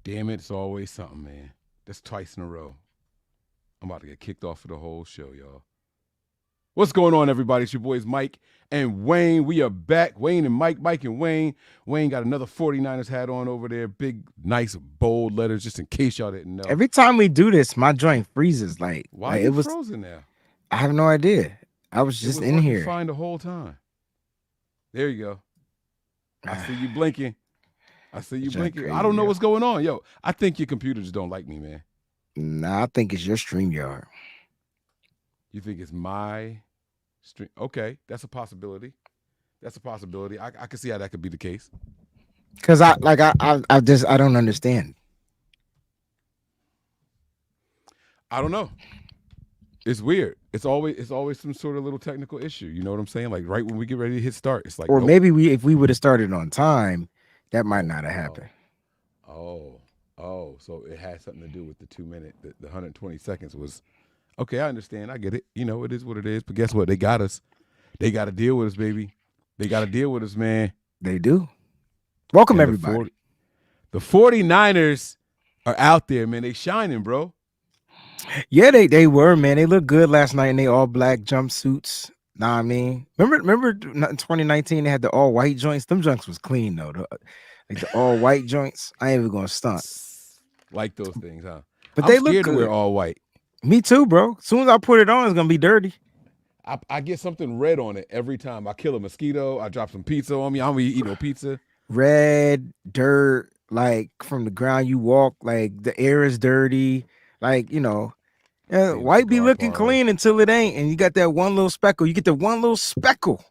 Damn it, it's always something, man. That's twice in a row. I'm about to get kicked off for the whole show, y'all. What's going on, everybody? It's your boys Mike and Wayne. We are back. Wayne and Mike and Wayne. Wayne got another 49ers hat on over there. Big, nice, bold letters, just in case y'all didn't know. Every time we do this, my joint freezes. Why it are you was frozen now? I have no idea. I was It just was in hard to here. find the whole time. There you go. I see you blinking. I don't know what's going on. Yo, I think your computer just don't like me, man. Nah, I think it's your StreamYard. You think it's my stream? Okay, that's a possibility. I can see how that could be the case. Cause I don't understand. I don't know. It's weird. It's always some sort of little technical issue. You know what I'm saying? Like right when we get ready to hit start, it's like, Or nope. maybe if we would have started on time, that might not have happened. So it had something to do with the 2 minute, the 120 seconds was okay. I understand. I get it. You know, it is what it is. But guess what? They got us. They got to deal with us, baby. They got to deal with us, man. They do. Welcome, And everybody. The 49ers are out there, man. They shining, bro. Yeah, they were, man. They looked good last night in they all black jumpsuits. Nah, I mean, remember in 2019 they had the all white joints. Them joints was clean though. The all white joints. I ain't even gonna stunt. Like those things, huh? But I'm they look scared good. to wear all white. Me too, bro. As soon as I put it on, it's gonna be dirty. I get something red on it every time. I kill a mosquito. I drop some pizza on me. I don't eat no pizza. Red, dirt, like from the ground you walk, like the air is dirty. Like, you know, white be looking clean until it ain't. And you got that one little speckle. You get the one little speckle.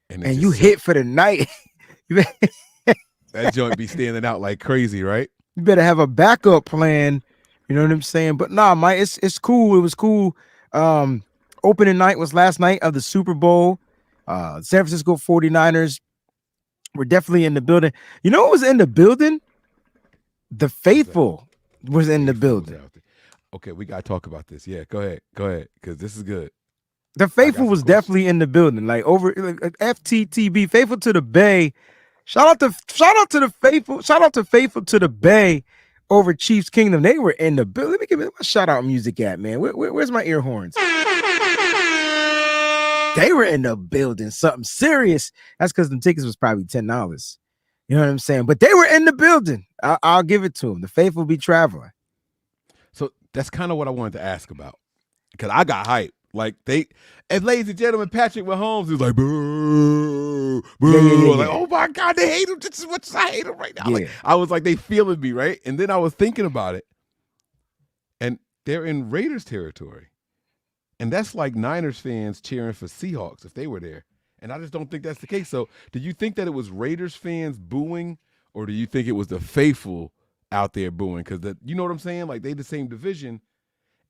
And you hit for the night. That joint be standing out like crazy, right? You better have a backup plan. You know what I'm saying? But nah, Mike, it's cool. It was cool. Opening night was last night of the Super Bowl. San Francisco 49ers were definitely in the building. You know what was in the building? The faithful was in the building. Okay, we gotta talk about this. Yeah, go ahead, because this is good. The faithful was definitely in the building. Like over FTTB, faithful to the Bay. Shout out to the faithful. Shout out to faithful to the Bay over Chiefs Kingdom. They were in the building. Let me give it my shout out music at, man. Where's my ear horns? They were in the building. Something serious. That's because the tickets was probably $10. You know what I'm saying? But they were in the building. I'll give it to them. The faithful be traveling. So that's kind of what I wanted to ask about, because I got hyped. Like and ladies and gentlemen, Patrick Mahomes is like, boo, boo. Yeah. Like, oh my God, they hate him just as much as I hate him right now. Yeah. Like, I was like, they feeling me, right? And then I was thinking about it, and they're in Raiders territory, and that's like Niners fans cheering for Seahawks if they were there, and I just don't think that's the case. So, do you think that it was Raiders fans booing, or do you think it was the faithful out there booing? Because you know what I'm saying? Like, they the same division.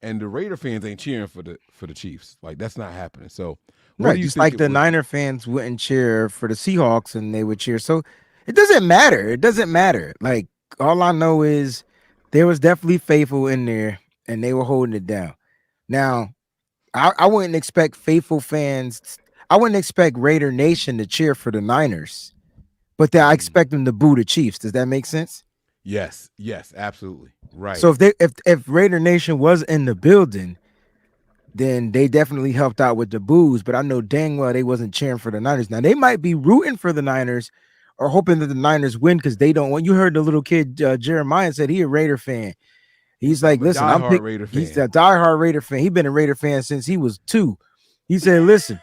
And the Raider fans ain't cheering for the Chiefs. Like, that's not happening. So, right, just like the Niner fans wouldn't cheer for the Seahawks and they would cheer. So it doesn't matter. It doesn't matter. Like, all I know is there was definitely faithful in there and they were holding it down. Now, I wouldn't expect faithful fans. I wouldn't expect Raider Nation to cheer for the Niners, but I expect them to boo the Chiefs. Does that make sense? Yes, absolutely. Right. So if Raider Nation was in the building, then they definitely helped out with the boos. But I know dang well they wasn't cheering for the Niners. Now they might be rooting for the Niners or hoping that the Niners win because they don't want. You heard the little kid Jeremiah said he a Raider fan. He's like, listen, he's a diehard Raider fan. He's been a Raider fan since he was 2. He said, listen.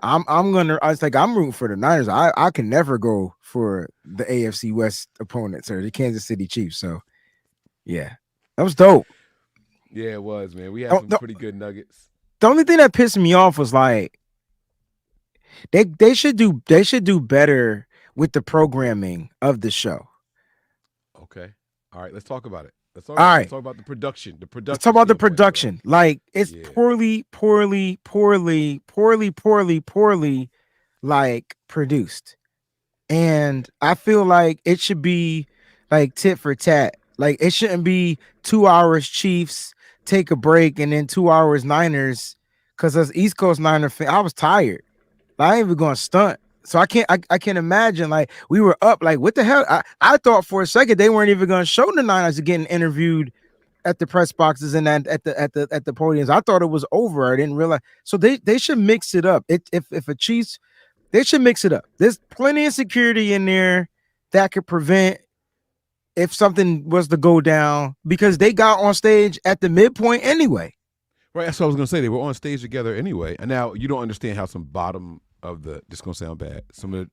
I'm rooting for the Niners. I can never go for the AFC West opponents or the Kansas City Chiefs. So yeah, that was dope. Yeah, it was, man. We had some pretty good nuggets. The only thing that pissed me off was like they should do better with the programming of the show. Okay. All right, let's talk about it. Let's talk about the production. Let's talk about the production. Like it's poorly like produced. And I feel like it should be like tit for tat. Like it shouldn't be 2 hours Chiefs, take a break, and then 2 hours Niners. Because as East Coast Niner fan, I was tired. I ain't even going to stunt. So I can't imagine, like, we were up, like, what the hell? I thought for a second they weren't even going to show the Niners getting interviewed at the press boxes and at the podiums. I thought it was over. I didn't realize. So they should mix it up. If a Chiefs, they should mix it up. There's plenty of security in there that could prevent if something was to go down, because they got on stage at the midpoint anyway. Right, that's what I was going to say. They were on stage together anyway. And now you don't understand how some bottom of the, this is going to sound bad, some of the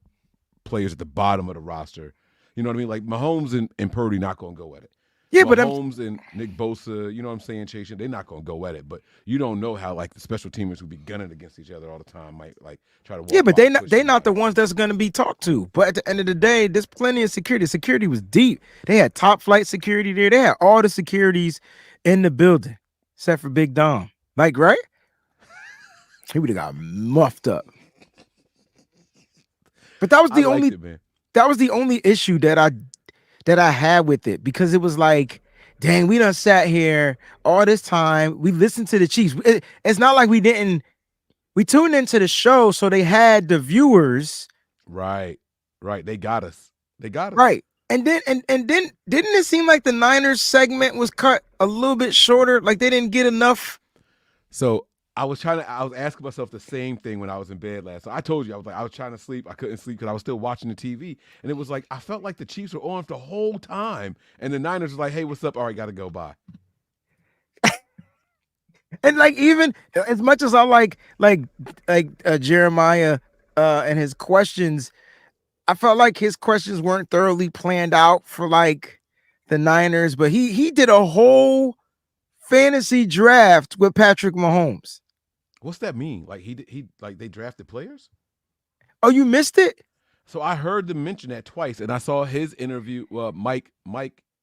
players at the bottom of the roster, you know what I mean? Like Mahomes and Purdy not going to go at it. Yeah, Mahomes and Nick Bosa, you know what I'm saying, Chase, they're not going to go at it. But you don't know how, like, the special teamers who be gunning against each other all the time might, like, try to walk. Yeah, but they not the ones that's going to be talked to. But at the end of the day, there's plenty of security. Security was deep. They had top flight security there. They had all the securities in the building, except for Big Dom. Like, right? He would have got muffed up. But that was the only issue that I had with it, because it was like, dang, we done sat here all this time. We listened to the Chiefs. It's not like we tuned into the show, so they had the viewers. Right. They got us. Right. And then didn't it seem like the Niners segment was cut a little bit shorter? Like they didn't get enough. So I was asking myself the same thing when I was in bed last. So I told you, I was trying to sleep. I couldn't sleep because I was still watching the TV. And it was like, I felt like the Chiefs were on the whole time. And the Niners was like, hey, what's up? All right, got to go. Bye. And like, even as much as I like Jeremiah and his questions, I felt like his questions weren't thoroughly planned out for like the Niners, but he did a whole fantasy draft with Patrick Mahomes. What's that mean? Like he like they drafted players? Oh, you missed it? So I heard them mention that twice, and I saw his interview. Mike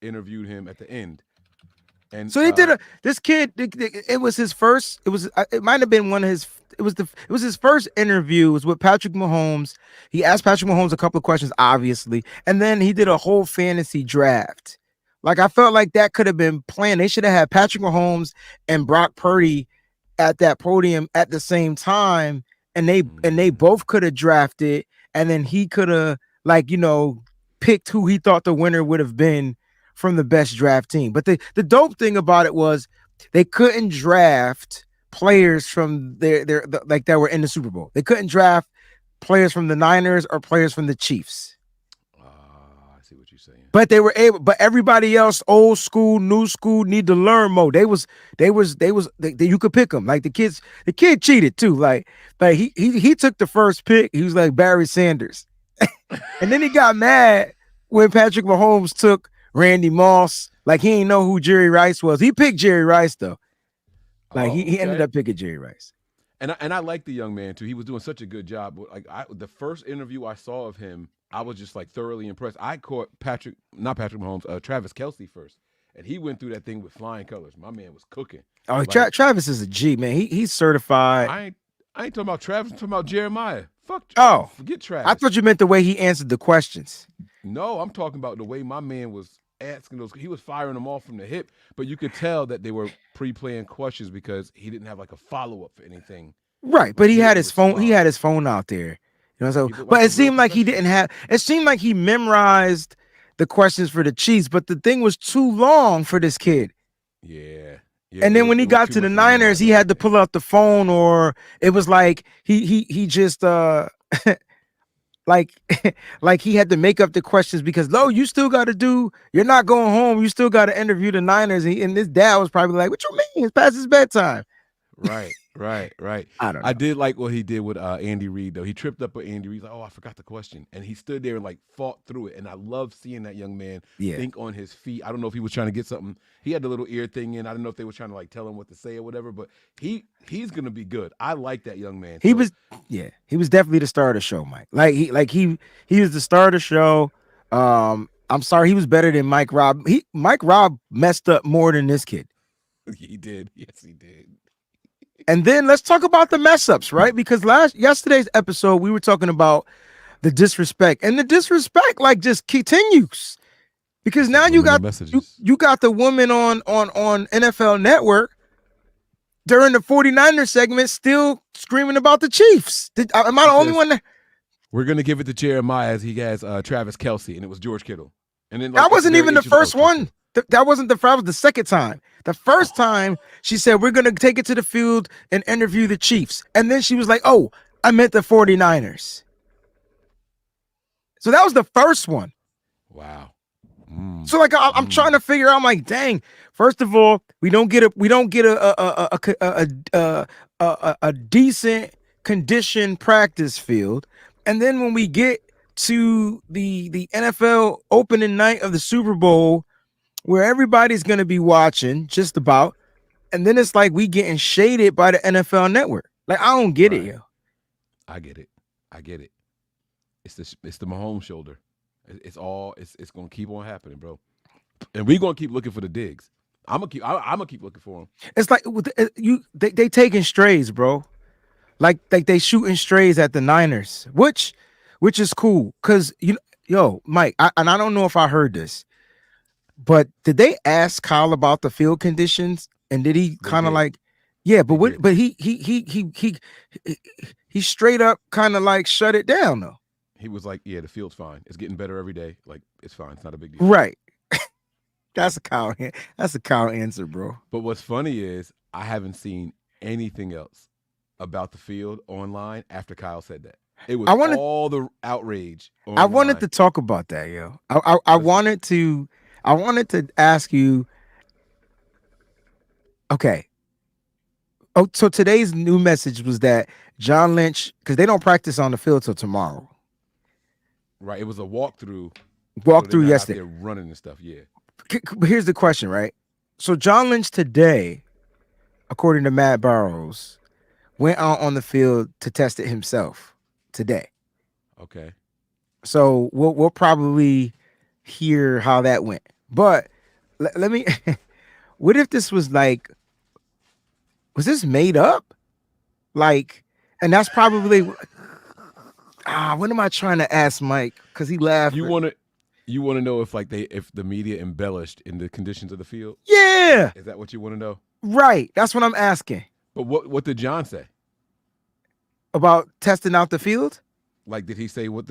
interviewed him at the end. And so he did this kid. It was his first. It might have been one of his. It was his first interview. It was with Patrick Mahomes. He asked Patrick Mahomes a couple of questions, obviously, and then he did a whole fantasy draft. Like, I felt like that could have been planned. They should have had Patrick Mahomes and Brock Purdy at that podium at the same time, and they both could have drafted, and then he could have, like, picked who he thought the winner would have been from the best draft team. But the dope thing about it was they couldn't draft players from their like that were in the Super Bowl. They couldn't draft players from the Niners or players from the Chiefs. I see what you're saying. But they were able. But everybody else, old school, new school, need to learn mode. You could pick them. Like the kid cheated too. Like he took the first pick. He was like Barry Sanders, and then he got mad when Patrick Mahomes took Randy Moss. Like, he didn't know who Jerry Rice was. He picked Jerry Rice though. Like he ended up picking Jerry Rice. And I like the young man too. He was doing such a good job. Like the first interview I saw of him, I was just like thoroughly impressed. I caught Travis Kelce first, and he went through that thing with flying colors. My man was cooking. Oh, like, Travis is a G, man. He's certified. I ain't talking about Travis. I'm talking about Jeremiah. Forget Travis. I thought you meant the way he answered the questions. No, I'm talking about the way my man was asking those. He was firing them off from the hip, but you could tell that they were pre-planned questions because he didn't have like a follow-up for anything. Right, but he had his phone. He had his phone out there. But it seemed like he didn't have. It seemed like he memorized the questions for the Chiefs, but the thing was too long for this kid. Yeah. And then when he got to the Niners, he had to pull out the phone, or it was like he just like he had to make up the questions because you still got to do. You're not going home. You still got to interview the Niners, and his dad was probably like, "What you mean? It's past his bedtime." Right. I don't know. I did like what he did with Andy Reid, though. He tripped up with Andy Reid. Like, I forgot the question. And he stood there and like fought through it. And I love seeing that young man think on his feet. I don't know if he was trying to get something. He had the little ear thing in. I don't know if they were trying to like tell him what to say or whatever, but he's gonna be good. I like that young man. He was definitely the star of the show, Mike. He was the star of the show. I'm sorry, he was better than Mike Robb. Mike Robb messed up more than this kid. He did. Yes, he did. And then let's talk about the mess ups, right? Because yesterday's episode, we were talking about the disrespect, and the disrespect like just continues because now you got the woman on NFL Network during the 49er segment still screaming about the Chiefs. Am I the only one? We're gonna give it to Jeremiah as he has Travis Kelce, and it was George Kittle. And then That wasn't even the first one. That wasn't that was the second time. The first time she said, we're going to take it to the field and interview the Chiefs. And then she was like, oh, I meant the 49ers. So that was the first one. Wow. So like I'm trying to figure out. I'm like, dang. First of all, we don't get a decent conditioned practice field, and then when we get to the NFL opening night of the Super Bowl, where everybody's going to be watching, just about, and then it's like we getting shaded by the NFL Network. Like I don't get it, yo. I get it. It's the Mahomes shoulder. It's gonna keep on happening, bro. And we're gonna keep looking for the digs. I'm gonna keep looking for them. It's like they taking strays, bro. Like they shooting strays at the Niners, which is cool. Cause Mike, I don't know if I heard this, but did they ask Kyle about the field conditions? And did he kind of like, yeah, but he straight up kind of like shut it down though. He was like, yeah, the field's fine. It's getting better every day. Like, it's fine. It's not a big deal. Right. That's a cow answer, bro. But what's funny is I haven't seen anything else about the field online after Kyle said that. It was all the outrage online. I wanted to talk about that, yo. I wanted to ask you, okay. Oh, so today's new message was that John Lynch, because they don't practice on the field till tomorrow. Right, it was a walkthrough. Yesterday. Out there running and stuff, yeah. Here's the question, right? So John Lynch today, according to Matt Barrows, went out on the field to test it himself today. Okay. So we'll probably hear how that went. But let me. What if this was like? Was this made up? Like, and that's probably. What am I trying to ask Mike? Because he laughed. You want to know if the media embellished in the conditions of the field? Yeah. Is that what you want to know? Right. That's what I'm asking. But what did John say about testing out the field? Like, did he say what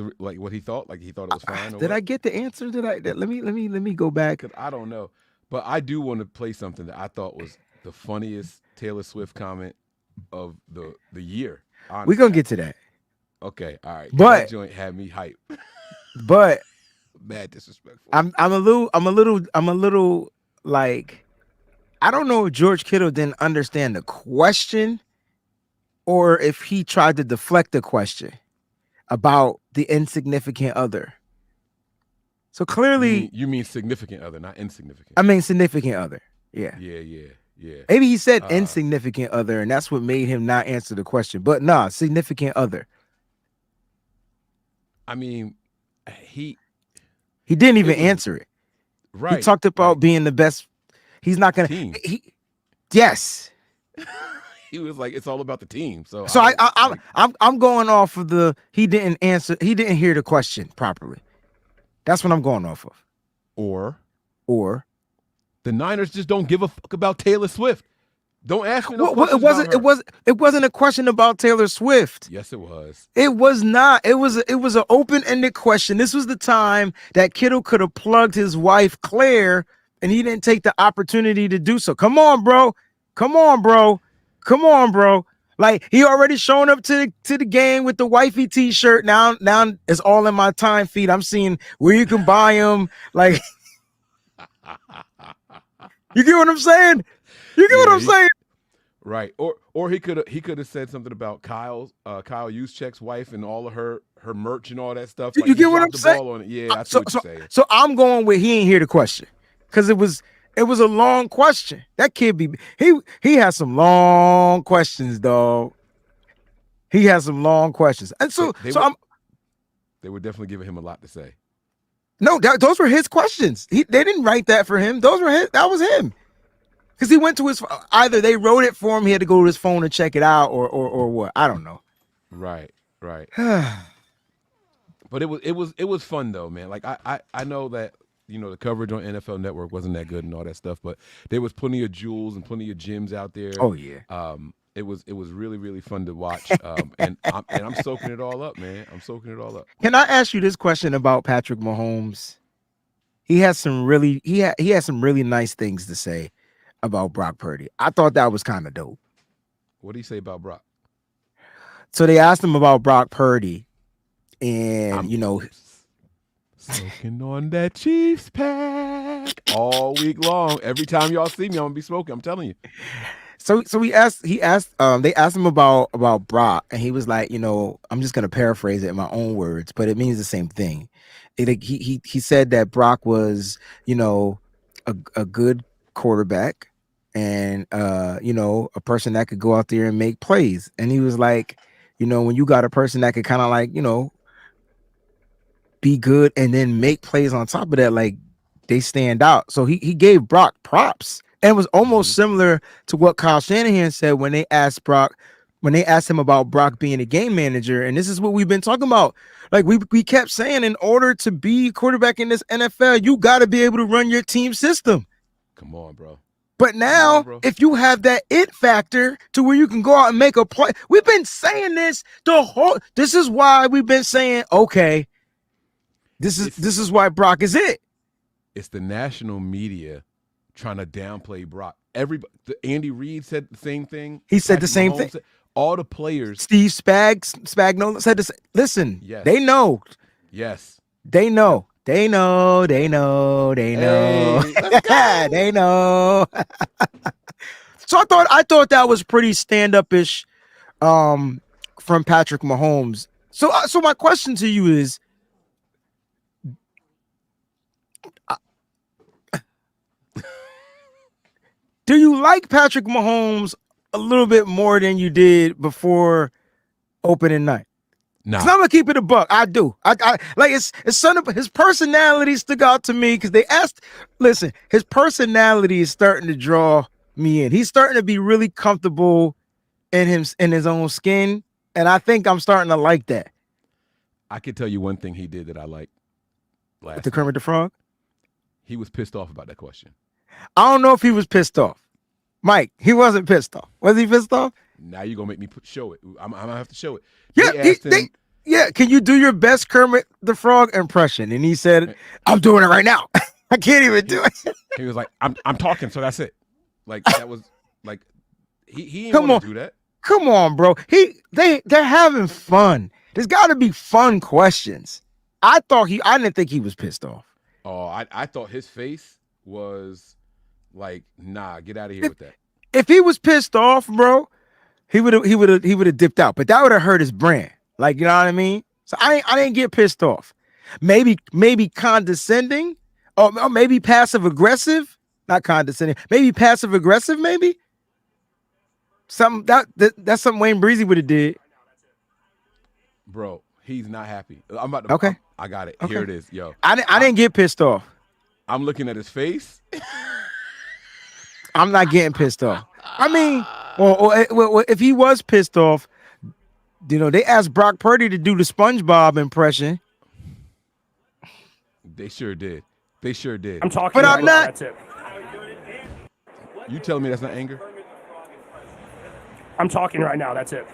he thought? Like he thought it was fine? Did I get the answer? Let me go back. Because I don't know. But I do want to play something that I thought was the funniest Taylor Swift comment of the year. Honestly. We're gonna get to that. Okay, all right. But that joint had me hype. But mad disrespectful. I'm a little like, I don't know if George Kittle didn't understand the question or if he tried to deflect the question about the insignificant other. So clearly you mean significant other, not insignificant. I mean significant other. Yeah. Yeah. Maybe he said insignificant other, and that's what made him not answer the question. But nah, significant other. I mean, he didn't even answer it. Right. He talked about being the best. He's not gonna. Yes. He was like, it's all about the team. So I'm going off of the he didn't answer. He didn't hear the question properly. That's what I'm going off of. Or the Niners just don't give a fuck about Taylor Swift. Don't ask me no questions about her. It wasn't a question about Taylor Swift. Yes, it was. It was not. It was an open-ended question. This was the time that Kittle could have plugged his wife Claire, and he didn't take the opportunity to do so. Come on, bro. Like, he already shown up to the game with the wifey t-shirt. Now it's all in my time feed. I'm seeing where you can buy them. Like, you get what I'm saying? Right. Or he could have said something about Kyle Juszczyk's wife and all of her merch and all that stuff. Like, you get what I'm saying? Yeah, I see what you're saying. So I'm going with he ain't hear the question. Because it was a long question. That kid he has some long questions, dog. He has some long questions. And they were definitely giving him a lot to say. No, those were his questions. They didn't write that for him. That was him. Because he went to either they wrote it for him, he had to go to his phone and check it out, or what. I don't know. Right. But it was fun though, man. Like I know that, the coverage on NFL Network wasn't that good and all that stuff, but there was plenty of jewels and plenty of gems out there. Oh yeah. It was really really fun to watch, and I'm soaking it all up, man. I'm soaking it all up. Can I ask you this question about Patrick Mahomes? He has some really he has some really nice things to say about Brock Purdy. I thought that was kind of dope. What do you say about Brock? So they asked him about Brock Purdy, and smoking on that Chiefs pack all week long. Every time y'all see me, I'm gonna be smoking. I'm telling you. So they asked him about Brock, and he was like, I'm just gonna paraphrase it in my own words, but it means the same thing. He said that Brock was, a good quarterback, and a person that could go out there and make plays. And he was like, when you got a person that could kind of like, be good and then make plays on top of that, like they stand out. So he gave Brock props. And it was almost similar to what Kyle Shanahan said when they asked him about Brock being a game manager. And this is what we've been talking about. Like we kept saying, in order to be quarterback in this NFL, you got to be able to run your team system. Come on, bro. But now, if you have that it factor to where you can go out and make a play, we've been saying this this is why we've been saying, okay, this is why Brock is it. It's the national media trying to downplay Brock. Andy Reid said the same thing. He said the same thing. All the players. Steve Spagnuolo said this. Listen, yes. They know. Yes. They know. They know. They know. They know. Hey, they know. So I thought that was pretty stand-up-ish from Patrick Mahomes. So my question to you is, do you like Patrick Mahomes a little bit more than you did before opening night? No. I'm gonna keep it a buck. I do. I like it's his personality stuck out to me because they asked. Listen, his personality is starting to draw me in. He's starting to be really comfortable in his own skin, and I think I'm starting to like that. I can tell you one thing he did that I liked last. The Kermit the Frog. He was pissed off about that question. I don't know if he was pissed off. Mike, he wasn't pissed off. Was he pissed off? Now you're going to make me show it. I'm going to have to show it. Yeah, can you do your best Kermit the Frog impression? And he said, I'm doing it right now. I can't even do it. He was like, I'm talking, so that's it. Like, that was, like, he didn't want to do that. Come on, bro. They're having fun. There's got to be fun questions. I didn't think he was pissed off. Oh, I thought his face was like, nah, get out of here with that. If he was pissed off, bro, he would have dipped out. But that would have hurt his brand. Like, you know what I mean? So I didn't get pissed off. Maybe condescending, or maybe passive aggressive. Not condescending. Maybe passive aggressive. Maybe that's something Wayne Breezy would have did. Bro, he's not happy. I'm about to. Okay. I got it. Okay. Here it is, yo. I didn't get pissed off. I'm looking at his face. I'm not getting pissed off. I mean, or if he was pissed off, they asked Brock Purdy to do the SpongeBob impression. They sure did. I'm talking, but I'm not. That's it. You telling me that's not anger? I'm talking right now. That's it.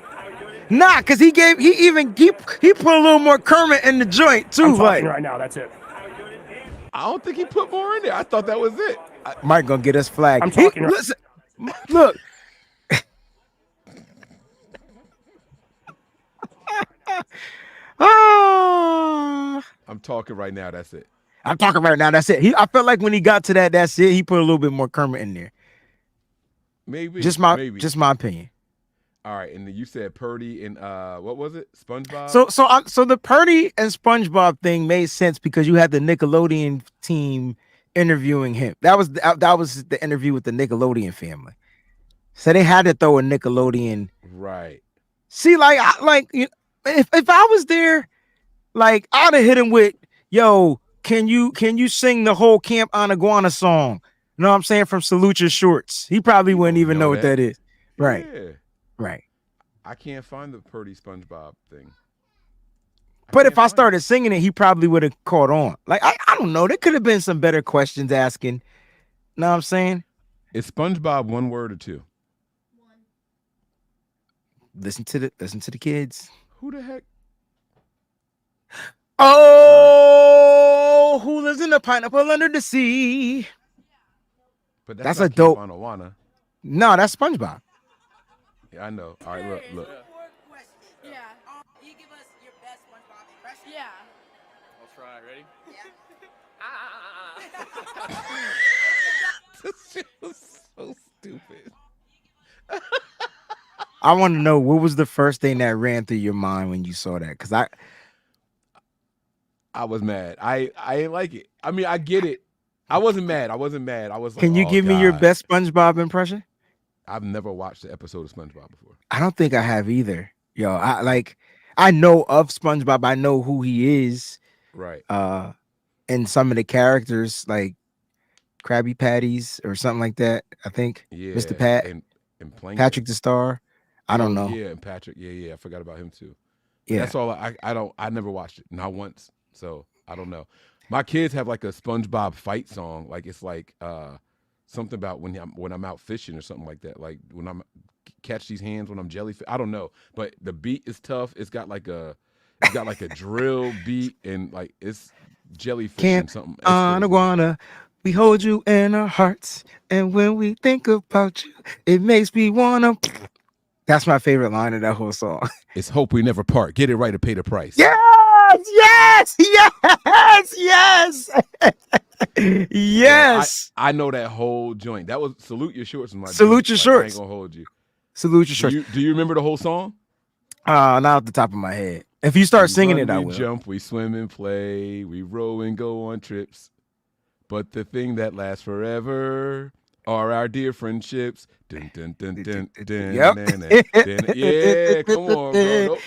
Nah, because he put a little more Kermit in the joint too. I'm talking right now. That's it. I don't think he put more in there. I thought that was it. Mike gonna get us flagged. I'm talking. Listen, look. I'm talking right now. That's it. I'm talking right now. That's it. I felt like when he got to that's it. He put a little bit more Kermit in there. Maybe. Just my opinion. All right, and then you said Purdy and what was it? SpongeBob. So the Purdy and SpongeBob thing made sense because you had the Nickelodeon team interviewing him. That was the interview with the Nickelodeon family. So they had to throw a Nickelodeon. Right. See, if I was there, like I'd have hit him with, "Yo, can you sing the whole Camp Anaguana song?" You know what I'm saying, from Salute Your Shorts. He probably wouldn't even know what that is. Right. Yeah. Right. I can't find the Purdy SpongeBob thing. But if I started singing it, he probably would have caught on. Like, I don't know. There could have been some better questions asking. Know what I'm saying? Is SpongeBob one word or two? Listen to the kids. Who the heck? Oh, who lives in the pineapple under the sea? But That's not a dope. Awana. No, that's SpongeBob. Yeah, I know. All right, look. Yeah. Can you give us your best SpongeBob impression? Yeah. I'll try. Ready? Yeah. This shit was so stupid. I want to know what was the first thing that ran through your mind when you saw that? Because I was mad. I ain't like it. I mean, I get it. I wasn't mad. I was like, can you give me your best SpongeBob impression? I've never watched the episode of SpongeBob before. I don't think I have either. Yo, I know of SpongeBob. I know who he is. Right. And some of the characters like Krabby Patties or something like that. I think. Yeah. Mr. Pat and Plankton. Patrick the Star. I don't know. Yeah, and Patrick. Yeah. I forgot about him too. Yeah. That's all. I never watched it, not once. So I don't know. My kids have like a SpongeBob fight song. Like it's like something about when I'm out fishing or something like that. Like when I'm catch these hands when I'm jellyfish. I don't know, but the beat is tough. It's got like a drill beat and like it's jellyfish and something. Iguana, we hold you in our hearts, and when we think about you, it makes me wanna. That's my favorite line of that whole song. It's hope we never part. Get it right or pay the price. Yes. Yes. I know that whole joint. That was Salute Your Shorts. Salute Your Shorts. I ain't gonna hold you. Salute Your Shorts. Do you remember the whole song? Not off the top of my head. If you start singing it, I will. We jump, we swim and play, we row and go on trips. But the thing that lasts forever are our dear friendships. Dun, dun, dun, dun, dun, Yep. dun, dun, dun. Yeah, come on, bro.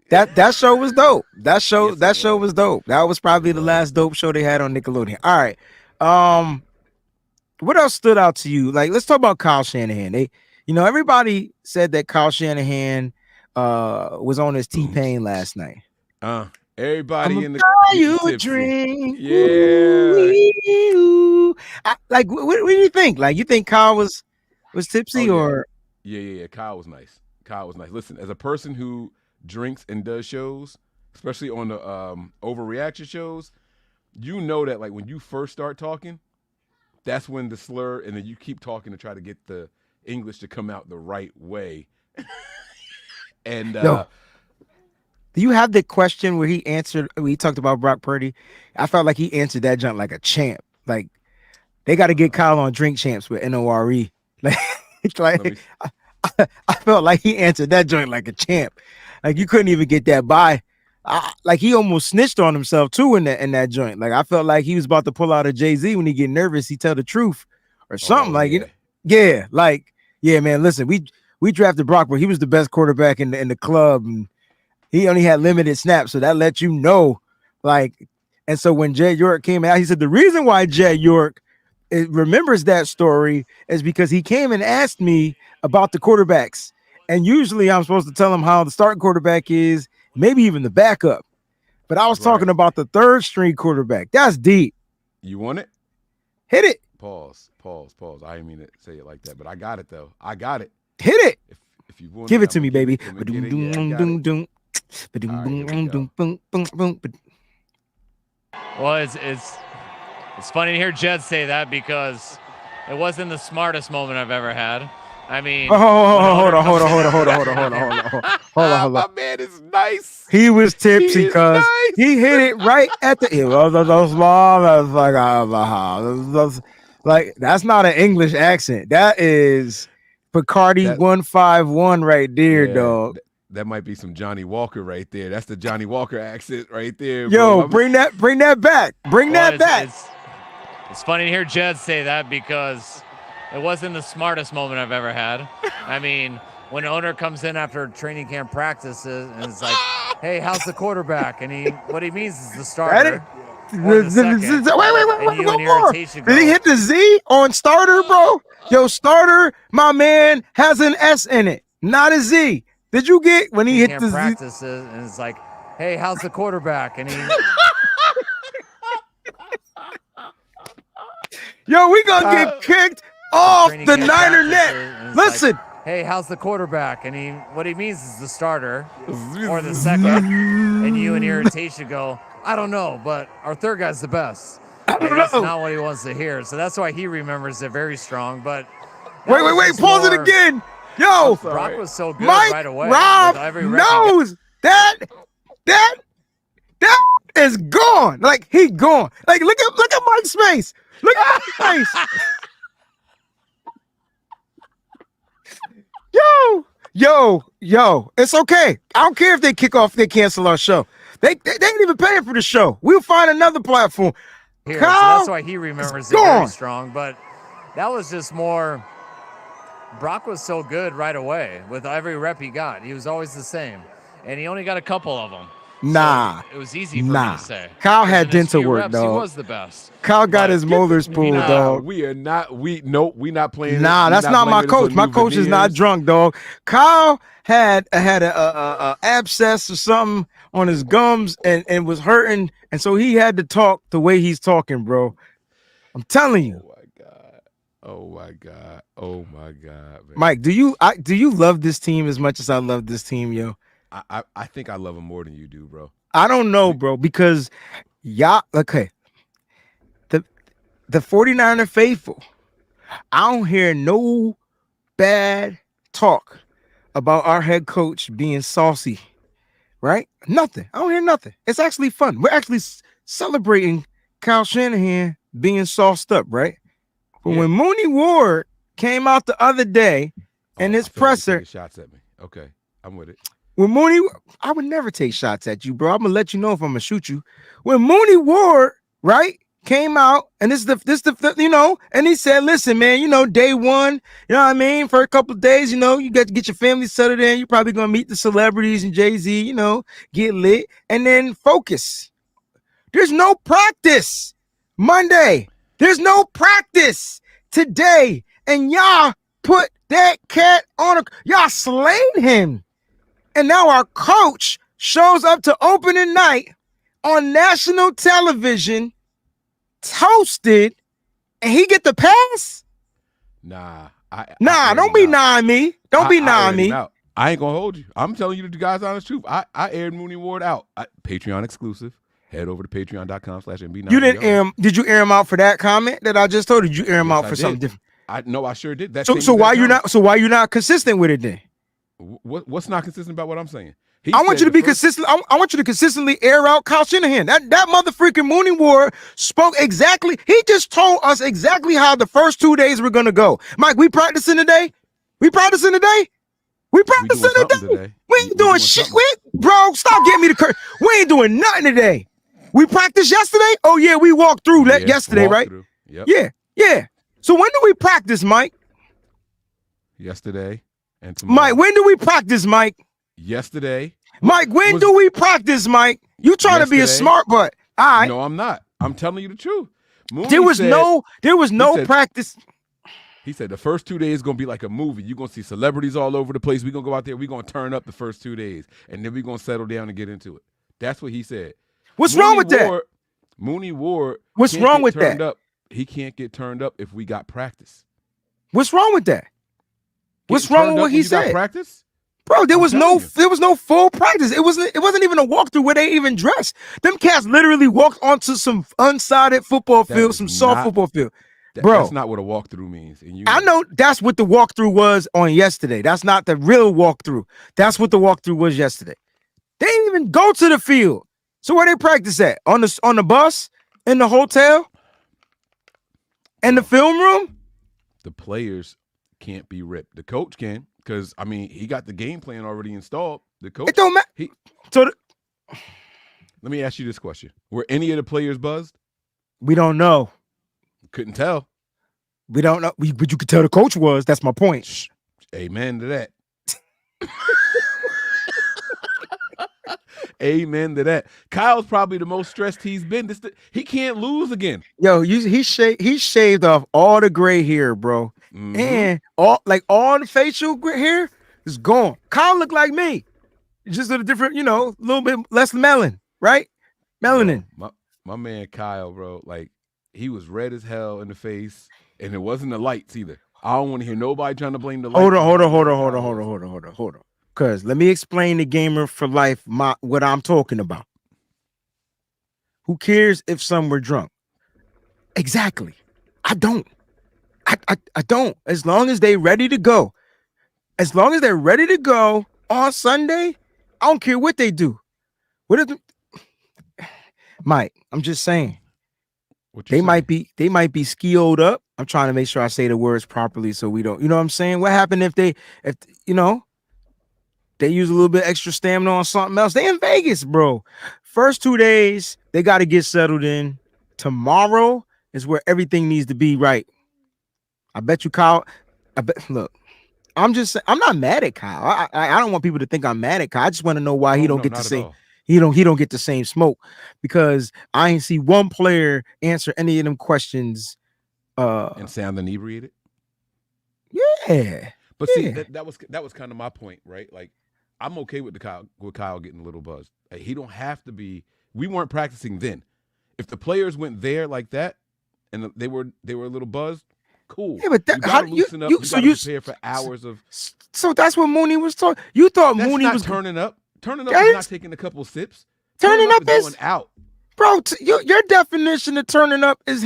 That show was dope. That show was dope. That was probably the last dope show they had on Nickelodeon. All right. What else stood out to you? Like, let's talk about Kyle Shanahan. Everybody said that Kyle Shanahan was on his T-Pain last night. Everybody in the buy you a drink. Yeah. What do you think? Like, you think Kyle was tipsy or? Yeah. Kyle was nice. Listen, as a person who drinks and does shows, especially on the overreaction shows, you know that like when you first start talking, that's when the slur, and then you keep talking to try to get the English to come out the right way. And do you have the question where he talked about Brock Purdy? I felt like he answered that junk like a champ. Like they got to get Kyle on Drink Champs with NORE. Like I felt like he answered that joint like a champ. Like you couldn't even get that by. Like he almost snitched on himself too in that joint. Like I felt like he was about to pull out a Jay-Z when he get nervous. He tell the truth or something man. Listen, we drafted Brock, but he was the best quarterback in the club, and he only had limited snaps, so that lets you know. Like, and so when Jed York came out, he said the reason why Jed York remembers that story is because he came and asked me about the quarterbacks, and usually I'm supposed to tell him how the starting quarterback is, maybe even the backup. But I was talking about the third string quarterback. That's deep. You want it? Hit it. Pause. I didn't mean to say it like that, but I got it though. I got it. Hit it. If you want give it to me, baby. Well, it's funny to hear Jed say that because it wasn't the smartest moment I've ever had. I mean, hold on. My man is nice. He was tipsy because he hit it right at the. Like that's not an English accent. That is Bacardi 151 right there, dog. That might be some Johnny Walker right there. That's the Johnny Walker accent right there. Yo, bring that back. Bring that back. It's funny to hear Jed say that because it wasn't the smartest moment I've ever had. I mean, when an owner comes in after training camp practices and it's like, "Hey, how's the quarterback?" and what he means is the starter. Wait, one more. Did he hit the Z on starter, bro? Yo, starter, my man, has an S in it, not a Z. Did you get when he hit the practices and it's like, "Hey, how's the quarterback?" and he. Yo, we gonna get kicked off the Niner net. Listen, hey, how's the quarterback? And what he means is the starter or the second. And you in irritation go, I don't know, but our third guy's the best. That's not what he wants to hear. So that's why he remembers it very strong. But wait, pause it again. Yo, Brock was so good Mike, right away. Rob knows that is gone. Like, he gone. Like, look at Mike's face. Look at Mike's face. Yo, it's okay. I don't care if they cancel our show. They ain't even paying for the show. We'll find another platform. Here, so that's why he remembers it very strong. But that was just more. Brock was so good right away with every rep he got. He was always the same, and he only got a couple of them. Nah, so it was easy for me to say. Kyle had dental work, dog. He was the best. Kyle got his molars pulled, dog. We not playing. Nah, that's not my coach. My coach is not drunk, dog. Kyle had a abscess or something on his gums and was hurting, and so he had to talk the way he's talking, bro. I'm telling you. Oh my God, man. Mike, do you love this team as much as I love this team, yo? I think I love them more than you do, bro. I don't know, bro, because okay. The 49er faithful, I don't hear no bad talk about our head coach being saucy, right? Nothing. I don't hear nothing. It's actually fun. We're actually celebrating Kyle Shanahan being sauced up, right? But when Mooney Ward came out the other day and his presser shots at me. Okay, I'm with it. When Mooney, I would never take shots at you, bro. I'm gonna let you know if I'm gonna shoot you. When Mooney Ward, right, came out, and this and he said, listen, man, day one, you know what I mean? For a couple of days, you got to get your family settled in. You're probably gonna meet the celebrities and Jay-Z, get lit, and then focus. There's no practice Monday. There's no practice today. And y'all put that cat on y'all slayed him. And now our coach shows up to opening night on national television, toasted, and he get the pass? Nah. Don't be nine me. Don't be nine me. I ain't gonna hold you. I'm telling you the guy's honest truth. I aired Mooney Ward out. Patreon exclusive. Head over to patreon.com/MB9. You didn't air him. Did you air him out for that comment that I just told you? Did you air him out for something different? I sure did. So why you not consistent with it then? What's not consistent about what I'm saying? I want you to be consistent. I want you to consistently air out Kyle Shanahan. That motherfucking Mooney Ward spoke exactly. He just told us exactly how the first 2 days were gonna go. Mike, we practicing today? We practicing today? We ain't doing shit. Bro, stop getting me the curse. We ain't doing nothing today. We practiced yesterday? Oh, yeah, we walked through yesterday, right? Yep. Yeah. So when do we practice, Mike? Yesterday and tomorrow. Mike, when do we practice, Mike? Yesterday. Mike, when do we practice, Mike? You trying to be a smart butt. All right. No, I'm not. I'm telling you the truth. There was no practice. He said the first 2 days is going to be like a movie. You're going to see celebrities all over the place. We're going to go out there. We're going to turn up the first 2 days, and then we're going to settle down and get into it. That's what he said. What's wrong with that? Mooney Ward. What's wrong with that? He can't get turned up if we got practice. What's wrong with that? What's wrong with what he said? Practice? Bro, there was no full practice. It wasn't even a walkthrough where they even dressed. Them cats literally walked onto some unsided football field, some soft football field. Bro, that's not what a walkthrough means. And I know that's what the walkthrough was on yesterday. That's not the real walkthrough. That's what the walkthrough was yesterday. They didn't even go to the field. So where they practice at? On the bus? In the hotel? In the film room? The players can't be ripped. The coach can, because he got the game plan already installed. The coach. It don't matter. Let me ask you this question: were any of the players buzzed? We don't know. Couldn't tell. We don't know. But you could tell the coach was. That's my point. Amen to that. Amen to that. Kyle's probably the most stressed he's been. He can't lose again. Yo, he shaved off all the gray hair, bro. Mm-hmm. And all the facial gray hair is gone. Kyle looked like me. Just a different, a little bit less melanin, right? Melanin. My man Kyle, bro, he was red as hell in the face, and it wasn't the lights either. I don't want to hear nobody trying to blame the light. Hold on. Because let me explain the gamer for life what I'm talking about. Who cares if some were drunk? Exactly. I don't. I don't. As long as they ready to go. As long as they're ready to go on Sunday, I don't care what they do. What is Mike? I'm just saying. They might be skioed up. I'm trying to make sure I say the words properly so we don't, you know what I'm saying? What happened if they use a little bit extra stamina on something else? They in Vegas, bro. First 2 days, they got to get settled in. Tomorrow is where everything needs to be right. I bet you, Kyle. Look, I'm not mad at Kyle. I don't want people to think I'm mad at Kyle. I just want to know why he don't get the same. He don't get the same smoke, because I ain't see one player answer any of them questions and sound inebriated. Yeah, but see, that was kind of my point, right? Like, I'm okay with Kyle getting a little buzzed. He don't have to be. We weren't practicing then. If the players went there like that and they were a little buzzed, cool. Yeah, but you gotta loosen up. You prepare for hours of. So that's what Mooney was talking. You thought that's Mooney not was turning up. Turning up is not taking a couple sips. Turning up is going out. Bro, your definition of turning up is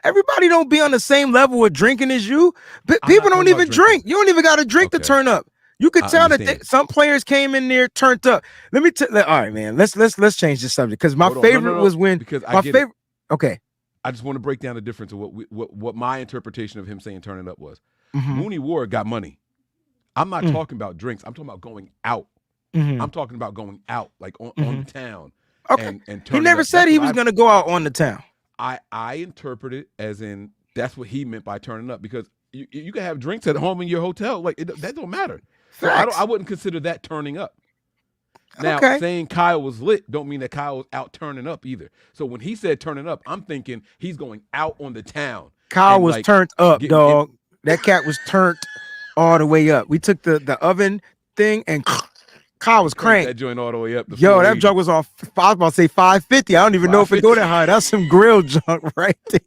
everybody don't be on the same level of drinking as you. But people don't even drink. You don't even got to drink to turn up. You could tell that some players came in there turned up. Let me tell. All right, man. Let's change the subject, because my favorite was when my favorite. Okay. I just want to break down the difference of what my interpretation of him saying turning up was. Mm-hmm. Mooney Ward got money. I'm not talking about drinks. I'm talking about going out. Mm-hmm. I'm talking about going out, like on the town. Okay. And he never said he was going to go out on the town. I interpret it as in that's what he meant by turning up, because you can have drinks at home in your hotel. Like, that don't matter. So I wouldn't consider that turning up. Now, saying Kyle was lit don't mean that Kyle was out turning up either. So when he said turning up, I'm thinking he's going out on the town. Kyle was turned up, dog. That cat was turned all the way up. We took the oven thing and Kyle was cranked. That joint all the way up. Yo, that junk was on, I was about to say 550. I don't even know if it go that high. That's some grill junk right there.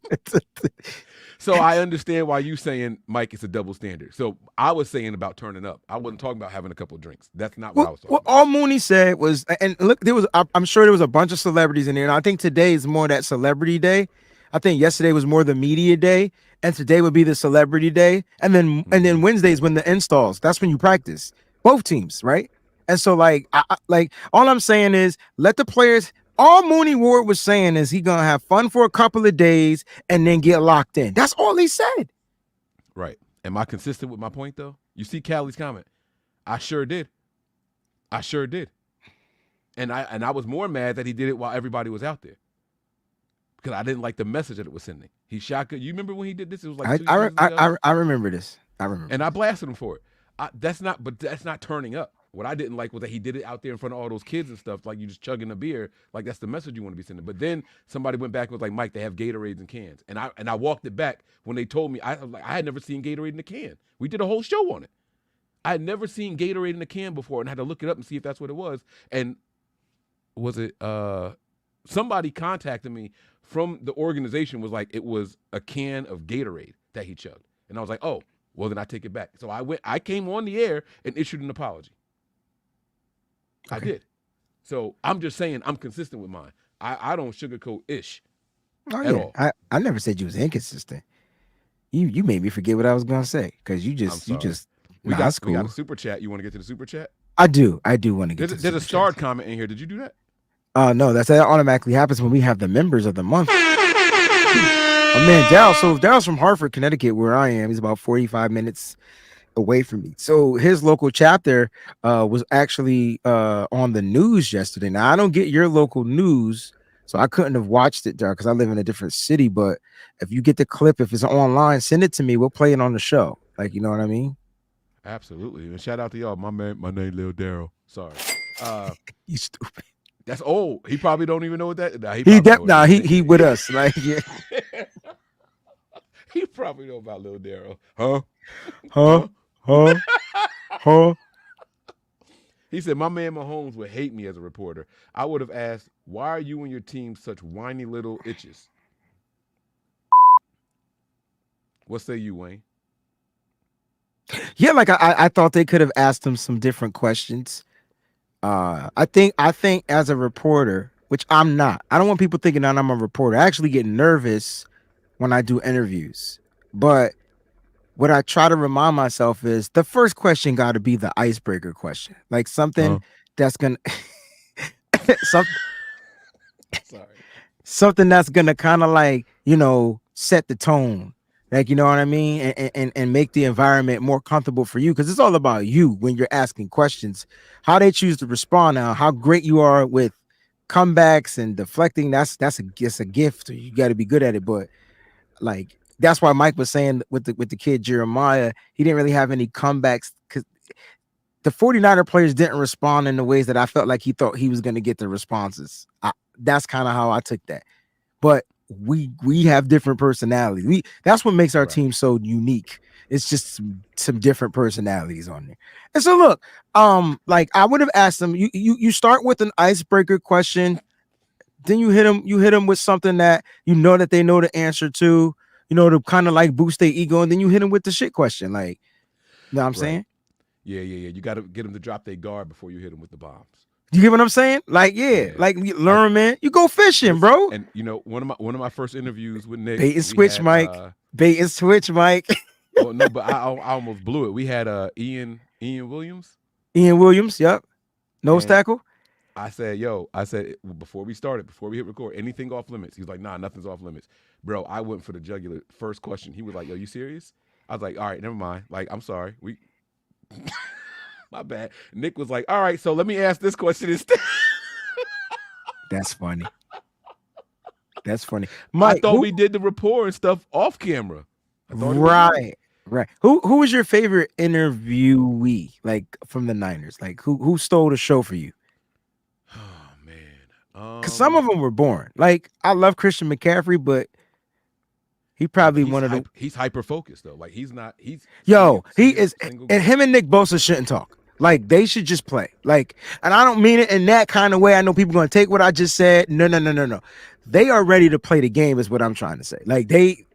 So I understand why you saying, Mike, it's a double standard. So I was saying about turning up. I wasn't talking about having a couple of drinks. That's not what I was talking about. All Mooney said was, and look, I'm sure there was a bunch of celebrities in there. And I think today is more that celebrity day. I think yesterday was more the media day, and today would be the celebrity day. And then Wednesdays when the installs. That's when you practice. Both teams, right? And so, like, all I'm saying is let the players. All Mooney Ward was saying is he gonna have fun for a couple of days and then get locked in. That's all he said. Right. Am I consistent with my point though? You see Callie's comment. I sure did. And I was more mad that he did it while everybody was out there, because I didn't like the message that it was sending. He shotgun. You remember when he did this? It was like I remember this. And I blasted him for it. That's not turning up. What I didn't like was that he did it out there in front of all those kids and stuff, like you just chugging a beer, like that's the message you want to be sending. But then somebody went back and was like, Mike, they have Gatorades in cans. And I walked it back when they told me, I had never seen Gatorade in a can. We did a whole show on it. I had never seen Gatorade in a can before, and I had to look it up and see if that's what it was. And was it somebody contacted me from the organization, was like, it was a can of Gatorade that he chugged. And I was like, oh, well, then I take it back. So I came on the air and issued an apology. Okay. I did. So I'm just saying I'm consistent with mine. I don't sugarcoat ish at all. I never said you was inconsistent. You made me forget what I was gonna say, because we got a super chat. You want to get to the super chat? I do want to get. There's a starred comment in here. Did you do that? No, that automatically happens when we have the members of the month. Oh man, Daryl. So Daryl's from Hartford, Connecticut, where I am. He's about 45 minutes away from me. So his local chapter was actually on the news yesterday. Now I don't get your local news, so I couldn't have watched it there because I live in a different city. But if you get the clip, if it's online, send it to me. We'll play it on the show. Like, you know what I mean? Absolutely. And shout out to y'all. My name Lil Daryl. Sorry. You stupid. That's old. He probably don't even know what that. He with us. Like, yeah. He probably know about Lil Daryl. Huh? He said, my man Mahomes would hate me as a reporter. I would have asked, why are you and your team such whiny little itches? What say you, Wayne? Yeah, like I thought they could have asked him some different questions. I think as a reporter, which I'm not, I don't want people thinking that I'm a reporter. I actually get nervous when I do interviews. But what I try to remind myself is the first question got to be the icebreaker question, like something that's gonna something that's gonna kind of like set the tone, like what I mean, and make the environment more comfortable for you, because it's all about you when you're asking questions, how they choose to respond, now how great you are with comebacks and deflecting. That's a gift. You got to be good at it, but like that's why Mike was saying with the kid Jeremiah, he didn't really have any comebacks because the 49er players didn't respond in the ways that I felt like he thought he was going to get the responses. That's kind of how I took that. But we have different personalities. That's what makes our team so unique. It's just some different personalities on there. And so look, like I would have asked them, you start with an icebreaker question, then you hit them with something that that they know the answer to, to kind of like boost their ego, and then you hit them with the shit question. Like, you know what I'm saying? Yeah. You got to get them to drop their guard before you hit them with the bombs. You get what I'm saying? Like, like learn, man. You go fishing, bro. And one of my first interviews with Nick, bait and switch, Mike. Bait and switch, Mike. Oh no, but I almost blew it. We had Ian Williams. Ian Williams, yep. Nose tackle. I said, before we hit record, anything off limits? He's like, nah, nothing's off limits. Bro, I went for the jugular first question. He was like, yo, you serious? I was like, all right, never mind. Like, I'm sorry. My bad. Nick was like, all right, so let me ask this question instead. That's funny. That's funny. Mike, I thought we did the rapport and stuff off camera. Right. Who was your favorite interviewee, like from the Niners? Like who stole the show for you? Oh man, because some of them were boring. Like I love Christian McCaffrey, but he probably he's hyper focused though. Like he is, and him and Nick Bosa shouldn't talk. Like they should just play. Like, and I don't mean it in that kind of way. I know people are going to take what I just said. No. They are ready to play the game is what I'm trying to say. Like they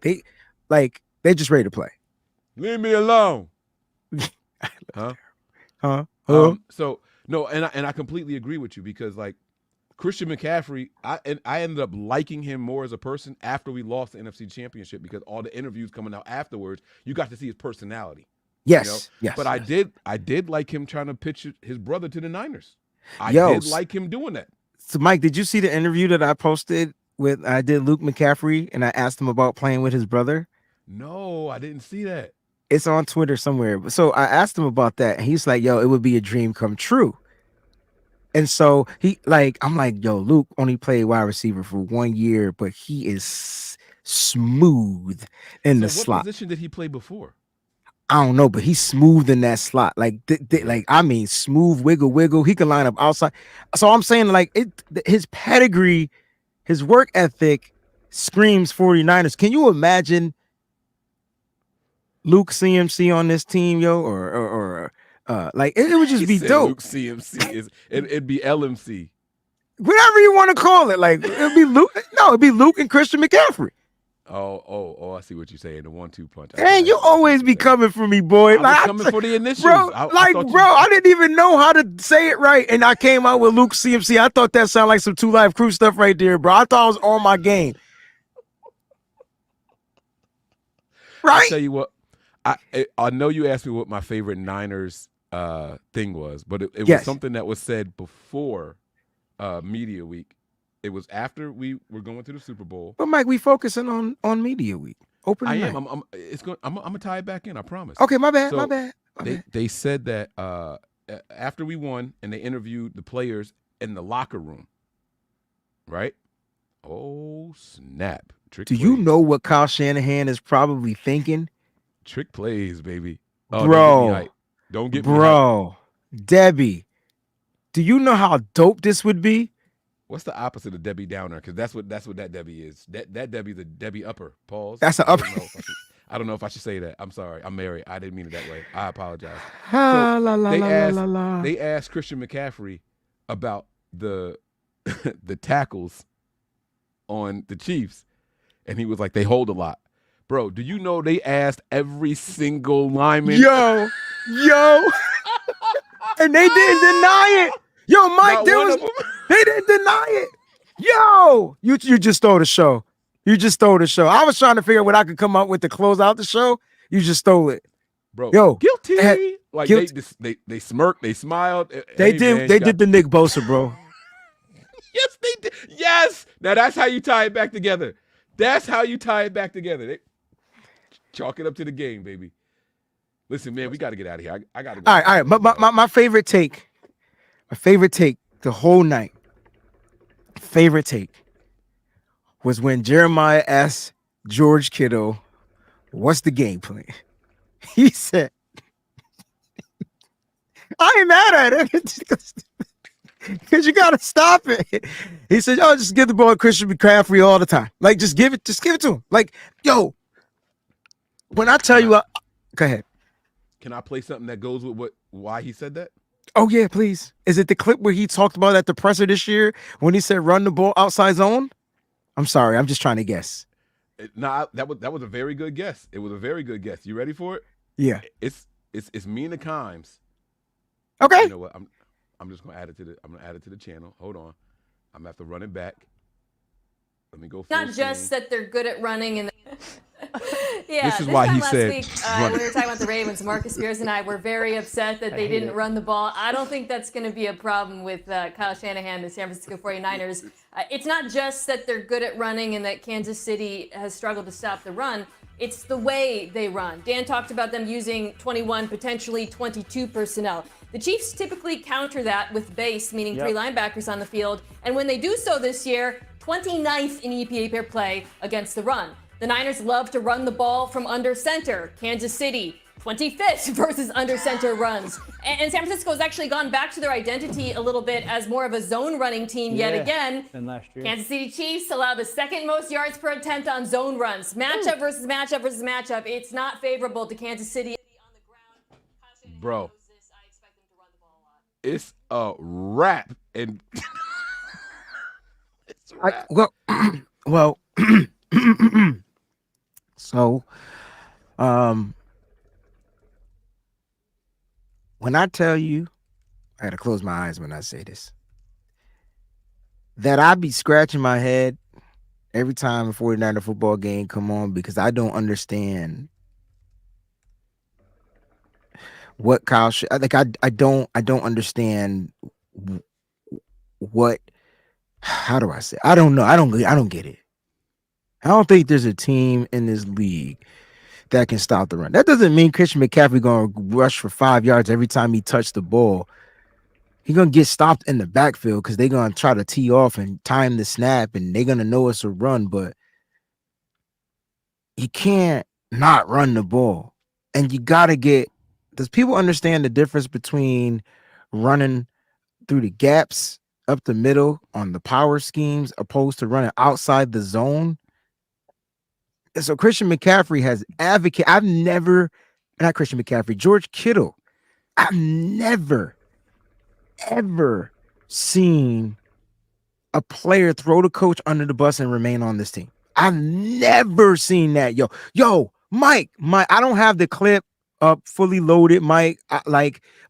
just ready to play. Leave me alone. So no, and I completely agree with you, because like Christian McCaffrey, I ended up liking him more as a person after we lost the NFC Championship, because all the interviews coming out afterwards, you got to see his personality. Yes, yes. But I did like him trying to pitch his brother to the Niners. I did like him doing that. So Mike, did you see the interview that I posted I did Luke McCaffrey, and I asked him about playing with his brother? No, I didn't see that. It's on Twitter somewhere. So I asked him about that, and he's like, yo, it would be a dream come true. And so I'm like, yo, Luke only played wide receiver for 1 year, but he is smooth in the slot. What position did he play before? I don't know, but he's smooth in that slot. Like, I mean, smooth, wiggle. He can line up outside. So I'm saying, like, his pedigree, his work ethic screams 49ers. Can you imagine Luke CMC on this team, yo? Or like it would just be dope. Luke CMC it'd be LMC. Whatever you want to call it. Like it'd be Luke. No, it'd be Luke and Christian McCaffrey. Oh, I see what you're saying. The 1-2 punch. And you always be coming for me, boy. I was coming for the initials. Bro, I didn't even know how to say it right. And I came out with Luke CMC. I thought that sounded like some 2 Live Crew stuff right there, bro. I thought I was on my game. Right? I'll tell you what, I know you asked me what my favorite Niners thing was, but it was something that was said before Media Week. It was after we were going to the Super Bowl. But Mike, we focusing on Media Week. I am. I'm gonna tie it back in. I promise. Okay, my bad. They said that after we won, and they interviewed the players in the locker room. Right? Oh snap! Do you know what Kyle Shanahan is probably thinking? Trick plays, baby. Oh, bro, don't get me hyped. Debbie, do you know how dope this would be? What's the opposite of Debbie Downer? Because that's what that Debbie is. That Debbie's a Debbie Upper. Pause. That's an upper. I don't know if I should say that. I'm sorry. I'm married. I didn't mean it that way. I apologize. They asked Christian McCaffrey about the tackles on the Chiefs, and he was like, they hold a lot. Bro, do you know they asked every single lineman? Yo. And they didn't deny it. Yo, Mike, they didn't deny it. Yo, you just stole the show. You just stole the show. I was trying to figure out what I could come up with to close out the show. You just stole it. Bro, yo, guilty. Like they smirked, they smiled. They did the Nick Bosa, bro. Yes, they did. Yes. Now that's how you tie it back together. That's how you tie it back together. They chalk it up to the game, baby. Listen, man, we got to get out of here. I got to go. All right. My favorite take, the whole night, favorite take was when Jeremiah asked George Kittle, what's the game plan? He said, I ain't mad at it because you got to stop it. He said, yo, just give the ball to Christian McCaffrey all the time. Like, just give it to him. Like, yo, when I tell you, go ahead. Can I play something that goes with why he said that? Oh, yeah, please. Is it the clip where he talked about at the presser this year when he said run the ball outside zone? I'm sorry. I'm just trying to guess. That was a very good guess. It was a very good guess. You ready for it? Yeah. It's Mina Kimes. Okay. You know what? I'm just gonna add it to the channel. Hold on. I'm gonna have to run it back. Let me go. Not just that they're good at running and yeah, this is why he said week, when we were talking about the Ravens, Marcus Spears and I were very upset that they didn't run the ball. I don't think that's going to be a problem with Kyle Shanahan, the San Francisco 49ers. It's not just that they're good at running and that Kansas City has struggled to stop the run. It's the way they run. Dan talked about them using 21, potentially 22 personnel. The Chiefs typically counter that with base, meaning three linebackers on the field. And when they do so this year, 29th in EPA per play against the run. The Niners love to run the ball from under center. Kansas City, 25th versus under center runs. And San Francisco has actually gone back to their identity a little bit as more of a zone running team yet again. Than last year. Kansas City Chiefs allow the second most yards per attempt on zone runs. Matchup versus matchup versus matchup. It's not favorable to Kansas City on the ground. Bro, it's a wrap. And it's a wrap. Well, so, when I tell you, I gotta close my eyes when I say this, that I be scratching my head every time a 49er football game come on because I don't understand what Kyle I don't understand what, how do I say? I don't know. I don't get it. I don't think there's a team in this league that can stop the run. That doesn't mean Christian McCaffrey going to rush for 5 yards every time he touched the ball. He's going to get stopped in the backfield because they're going to try to tee off and time the snap, and they're going to know it's a run, but you can't not run the ball. And you got to does people understand the difference between running through the gaps up the middle on the power schemes opposed to running outside the zone? And so Christian McCaffrey has George Kittle. I've never, ever seen a player throw the coach under the bus and remain on this team. I've never seen that. Yo, Mike, I don't have the clip up fully loaded, Mike.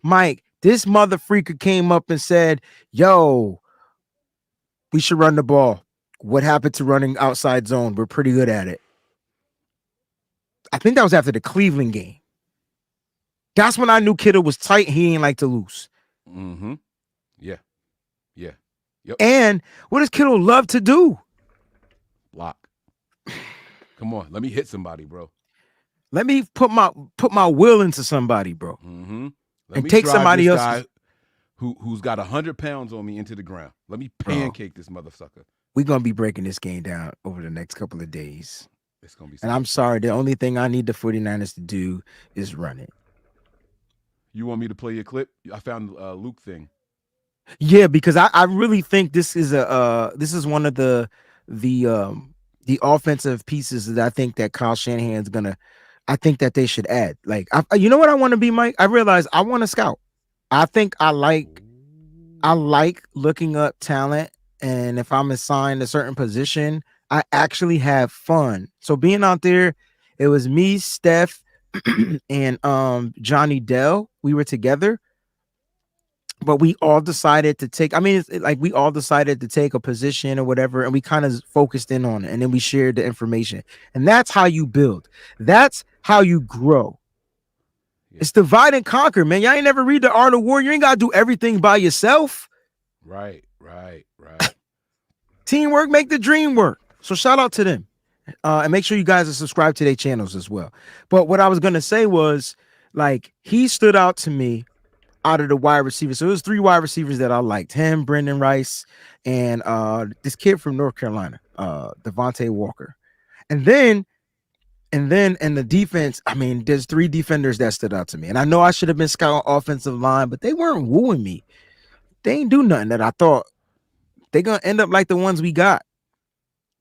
Mike, this mother freaker came up and said, yo, we should run the ball. What happened to running outside zone? We're pretty good at it. I think that was after the Cleveland game. That's when I knew Kittle was tight. He ain't like to lose. Mm-hmm. Yeah. Yep. And what does Kittle love to do? Block. Come on, let me hit somebody, bro. Let me put my will into somebody, bro. Mm-hmm. And take somebody else guy who's got 100 pounds on me into the ground. Let me pancake this motherfucker. We're gonna be breaking this game down over the next couple of days. It's gonna be. And I'm sorry, the only thing I need the 49ers to do is run it. You want me to play your clip? I found a Luke thing. Yeah, because I really think this is one of the offensive pieces that I think that Kyle Shanahan's I think that they should add. Like, you know what I want to be, Mike? I realize I want to scout. I think I like looking up talent, and if I'm assigned a certain position, I actually have fun. So being out there It was me, Steph, and Johnny Dell. We were together, but we all decided to take. I mean, like we all decided to take a position or whatever, and we kind of focused in on it, and then we shared the information. And that's how you build. That's how you grow. Yeah. It's divide and conquer, man. Y'all ain't never read The Art of War. You ain't gotta do everything by yourself. Right. Teamwork make the dream work. So shout out to them. And make sure you guys are subscribed to their channels as well. But what I was gonna say was, like, he stood out to me out of the wide receivers. So it was 3 wide receivers that I liked: him, Brendan Rice, and this kid from North Carolina, Devontae Walker. And then in the defense, I mean, there's 3 defenders that stood out to me. And I know I should have been scouting offensive line, but they weren't wooing me. They ain't do nothing that I thought they're gonna end up like the ones we got.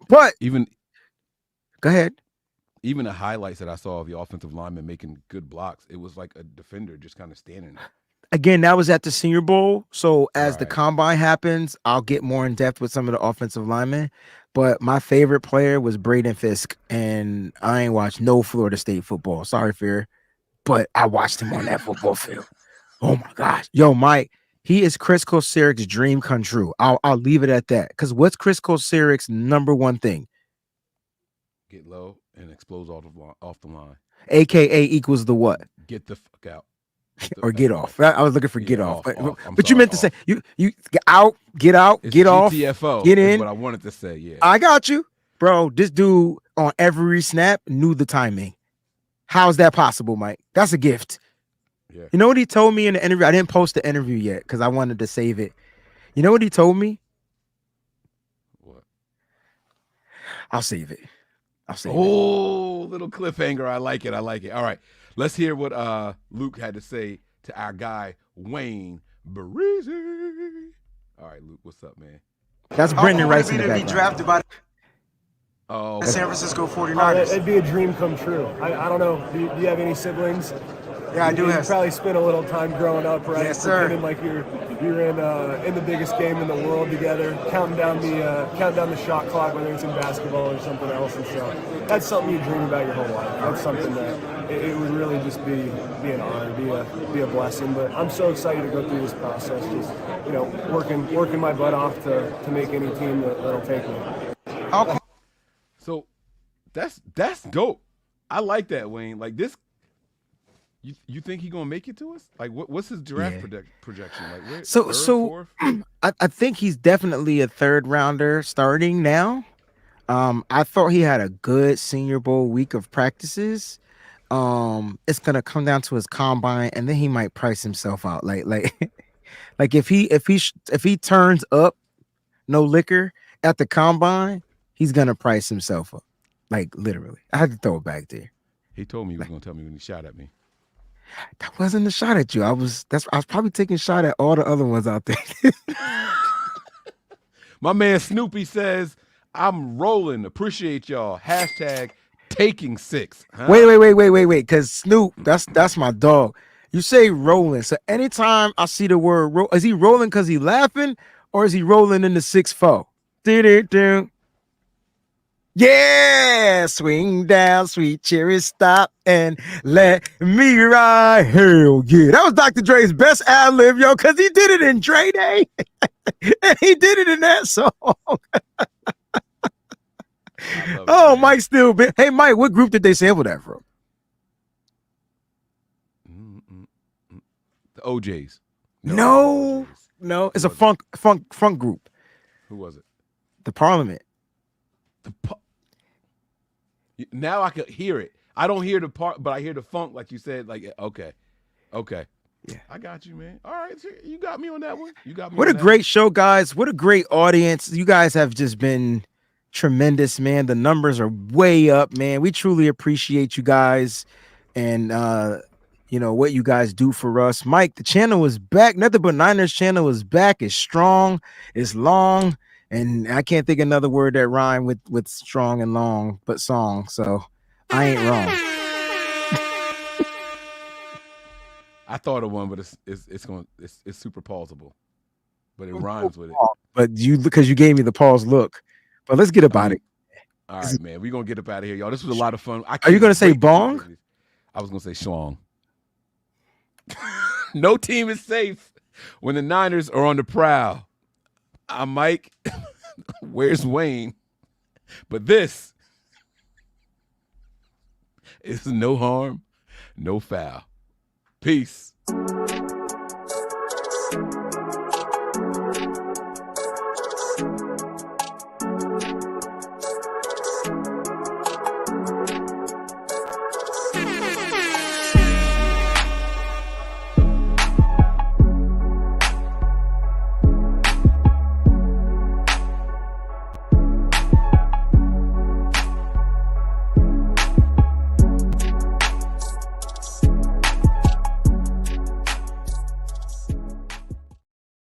But go ahead. Even the highlights that I saw of the offensive lineman making good blocks, it was like a defender just kind of standing there. Again, that was at the Senior Bowl. So as the combine happens, I'll get more in depth with some of the offensive linemen. But my favorite player was Braden Fisk, and I ain't watched no Florida State football. Sorry, Fear, but I watched him on that football field. Oh my gosh, yo, Mike, he is Chris Koseric's dream come true. I'll leave it at that. Because what's Chris Koseric's number one thing? Get low and explode off the line. AKA equals the what? Get the fuck out. Or get off. I was looking for get off. But you meant to say you get out, get out, it's get off, GTFO get in. What I wanted to say, yeah. I got you, bro. This dude on every snap knew the timing. How's that possible, Mike? That's a gift. Yeah. You know what he told me in the interview? I didn't post the interview yet because I wanted to save it. You know what he told me? What? I'll save it. Oh, little cliffhanger. I like it. All right. Let's hear what Luke had to say to our guy, Wayne Berizzi. All right, Luke, what's up, man? That's Brendan Rice in the background. Be drafted by the San Francisco 49ers. It'd be a dream come true. I don't know. Do you have any siblings? Yeah, I do have. You probably spent a little time growing up, right? Yes, sir. Pretending like you're in the biggest game in the world together, counting down the shot clock, whether it's in basketball or something else. And so that's something you dream about your whole life. That's something that it would really just be an honor, be a blessing. But I'm so excited to go through this process. Just working my butt off to make any team that'll take me. Okay. So that's dope. I like that, Wayne. Like this. You think he's gonna make it to us? Like, what's his draft projection? Like, where, so I think he's definitely a 3rd rounder starting now. I thought he had a good Senior Bowl week of practices. It's gonna come down to his combine, and then he might price himself out. Like if he turns up no liquor at the combine, he's gonna price himself up. Like literally, I had to throw it back there. He told me he was gonna tell me when he shot at me. That wasn't a shot at you. I was probably taking a shot at all the other ones out there. My man Snoopy says, I'm rolling. Appreciate y'all. #taking 6. Huh? Wait. Because Snoop, that's my dog. You say rolling. So anytime I see the word roll, is he rolling because he laughing or is he rolling in the 6-4? Yeah, swing down, sweet cherry, stop and let me ride. Hell yeah. That was Dr. Dre's best ad lib, yo, because he did it in Dre Day. And he did it in that song. Oh, Mike still been. Hey, Mike, what group did they sample that from? The OJs. No, it's a funk group. Who was it? The Parliament. Now I could hear it. I don't hear the part, but I hear the funk, like you said. Like, okay. Yeah, I got you, man. All right, so you got me on that one. What a great show, guys. What a great audience. You guys have just been tremendous, man. The numbers are way up, man. We truly appreciate you guys and what you guys do for us. Mike, the channel is back. Nothing But Niners channel is back. It's strong. It's long. And I can't think of another word that rhyme with strong and long, but song. So I ain't wrong. I thought of one, but it's super pausable, but it rhymes with it. But because you gave me the pause look. But let's get about it. All right, man. We're going to get up out of here, y'all. This was a lot of fun. Are you going to say bong? I was going to say schlong. No team is safe when the Niners are on the prowl. I'm Mike. Where's Wayne? But this is no harm, no foul. Peace.